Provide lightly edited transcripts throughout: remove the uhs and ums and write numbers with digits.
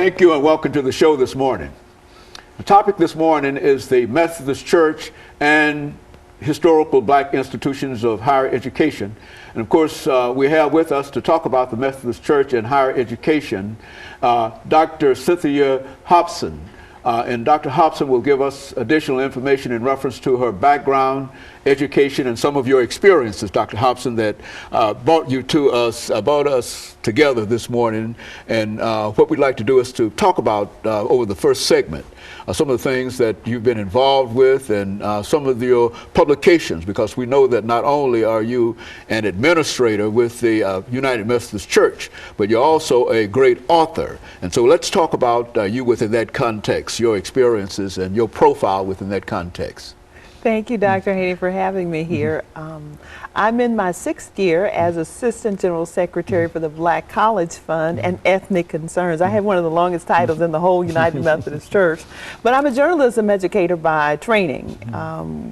Thank you and welcome to the show this morning. The topic this morning is the Methodist Church and historical black institutions of higher education. And of course, we have with us to talk about the Methodist Church and higher education, Dr. Cynthia Hobson. And Dr. Hobson will give us additional information in reference to her background, education, and some of your experiences, Dr. Hobson, that brought us together this morning. And what we'd like to do is to talk about over the first segment some of the things that you've been involved with and some of your publications, because we know that not only are you an administrator with the United Methodist Church, but you're also a great author. And so let's talk about you within that context, your experiences and your profile within that context. Thank you, Dr. Haney, for having me here. I'm in my 6th year as Assistant General Secretary for the Black College Fund and Ethnic Concerns. I have one of the longest titles in the whole United Methodist Church. But I'm a journalism educator by training.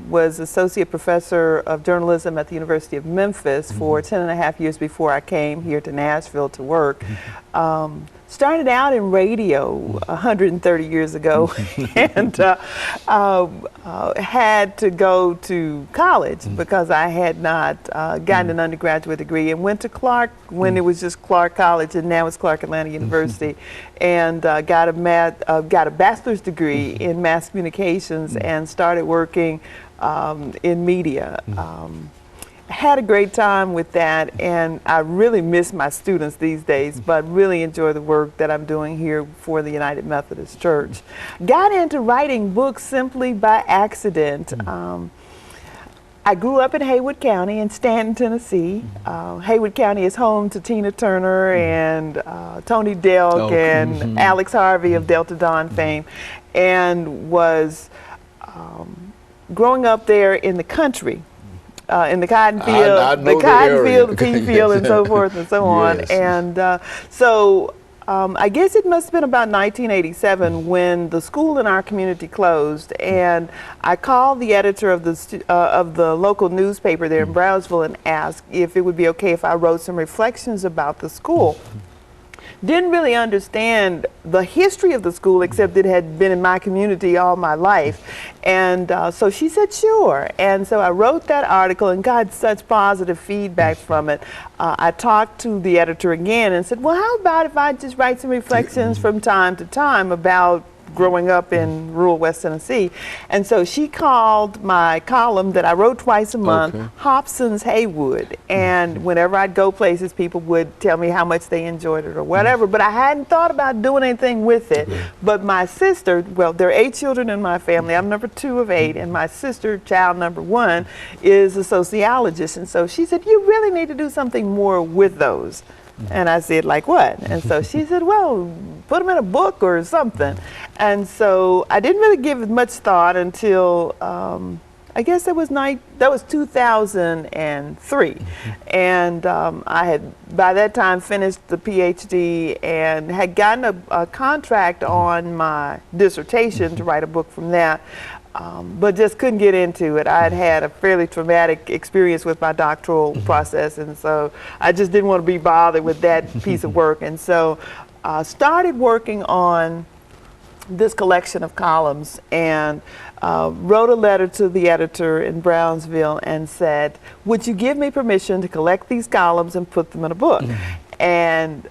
Was Associate Professor of Journalism at the University of Memphis for 10.5 years before I came here to Nashville to work. Started out in radio 130 years ago and had to go to college because I had not gotten an undergraduate degree, and went to Clark when it was just Clark College, and now it's Clark Atlanta University, and got a bachelor's degree in mass communications and started working in media. Had a great time with that, and I really miss my students these days, but really enjoy the work that I'm doing here for the United Methodist Church. Got into writing books simply by accident. I grew up in Haywood County in Stanton, Tennessee. Haywood County is home to Tina Turner and Tony Delk and Alex Harvey of Delta Dawn fame, and was growing up there in the country. In the cotton field, the tea field, and so forth and so on. And so I guess it must have been about 1987 when the school in our community closed, and I called the editor of the local newspaper there in Brownsville and asked if it would be okay if I wrote some reflections about the school. Didn't really understand the history of the school, except it had been in my community all my life. And so she said, sure. And so I wrote that article and got such positive feedback from it. I talked to the editor again and said, well, how about if I just write some reflections from time to time about growing up in rural West Tennessee. And so she called my column that I wrote twice a month, Hobson's Haywood. And whenever I'd go places, people would tell me how much they enjoyed it or whatever. But I hadn't thought about doing anything with it. But my sister, well, there are 8 children in my family. I'm number 2 of 8. And my sister, child number 1, is a sociologist. And so she said, you really need to do something more with those. And I said, like what? And so she said, well, put them in a book or something. And so I didn't really give it much thought until I guess that was 2003. And I had by that time finished the PhD and had gotten a contract on my dissertation to write a book from that. But just couldn't get into it. I'd had a fairly traumatic experience with my doctoral process, and so I just didn't want to be bothered with that piece of work. And so started working on this collection of columns and wrote a letter to the editor in Brownsville and said, would you give me permission to collect these columns and put them in a book? And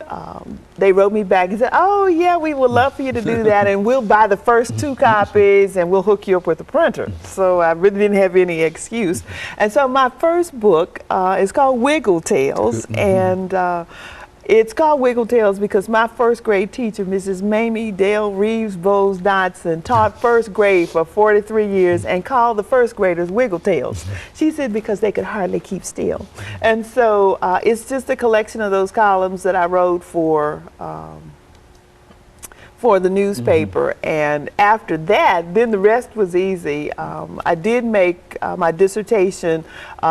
they wrote me back and said, oh yeah, we would love for you to do that, and we'll buy the first 2 copies and we'll hook you up with a printer. So I really didn't have any excuse. And so my first book is called Wiggle Tales, and it's called Wiggle Tales because my first grade teacher, Mrs. Mamie Dale Reeves Bowles Dotson, taught first grade for 43 years and called the first graders Wiggle Tales. She said because they could hardly keep still. And so it's just a collection of those columns that I wrote for the newspaper. And after that, then the rest was easy. I did make my dissertation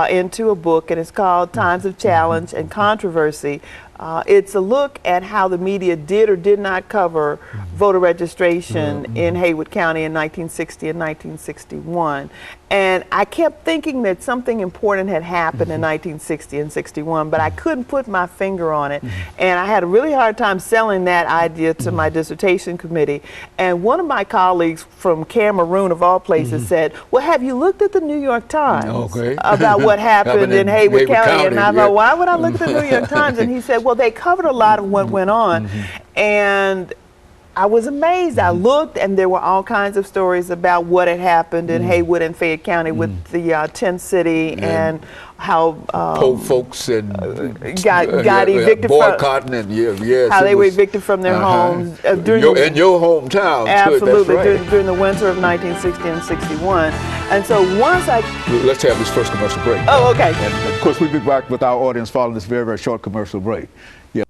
into a book, and it's called Times of Challenge and Controversy. It's a look at how the media did or did not cover voter registration in Haywood County in 1960 and 1961. And I kept thinking that something important had happened in 1960 and 61, but I couldn't put my finger on it. And I had a really hard time selling that idea to my dissertation committee. And one of my colleagues from Cameroon, of all places, said, well, have you looked at the New York Times about what happened in Haywood County? And I thought, why would I look at the New York Times? And he said, well, they covered a lot of what went on. And I was amazed. I looked, and there were all kinds of stories about what had happened in Haywood and Fayette County with the tent city and how poor folks and got evicted boycotting and how they were evicted from their homes during in your hometown. Absolutely, That's right. during the winter of 1960 and 61. And so once let's have this first commercial break. Oh, okay. And of course, we'll be back with our audience following this very, very short commercial break. Yeah.